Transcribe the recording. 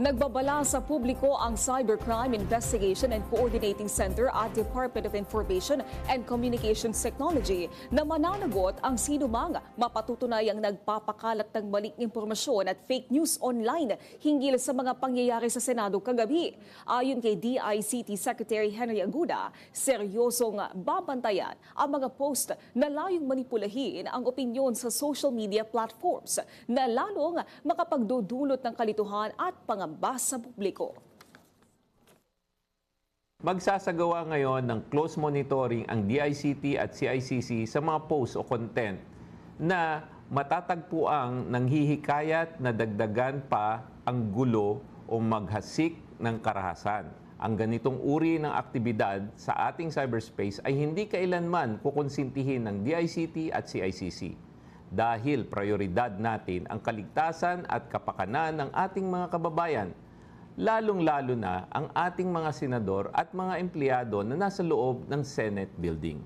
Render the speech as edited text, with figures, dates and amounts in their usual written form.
Nagbabala sa publiko ang Cybercrime Investigation and Coordinating Center at Department of Information and Communications Technology na mananagot ang sinumang mapatutunayang nagpapakalat ng maling impormasyon at fake news online hinggil sa mga pangyayari sa Senado kagabi. Ayon kay DICT Secretary Henry Aguda, seryosong babantayan ang mga post na layong manipulahin ang opinyon sa social media platforms na lalong makapagdudulot ng kalituhan at pangamba sa publiko. Magsasagawa ngayon ng close monitoring ang DICT at CICC sa mga posts o content na matatagpuang nanghihikayat na dagdagan pa ang gulo o maghasik ng karahasan. Ang ganitong uri ng aktibidad sa ating cyberspace ay hindi kailanman kukonsintihin ng DICT at CICC. Dahil prioridad natin ang kaligtasan at kapakanan ng ating mga kababayan, lalong-lalo na ang ating mga senador at mga empleyado na nasa loob ng Senate building.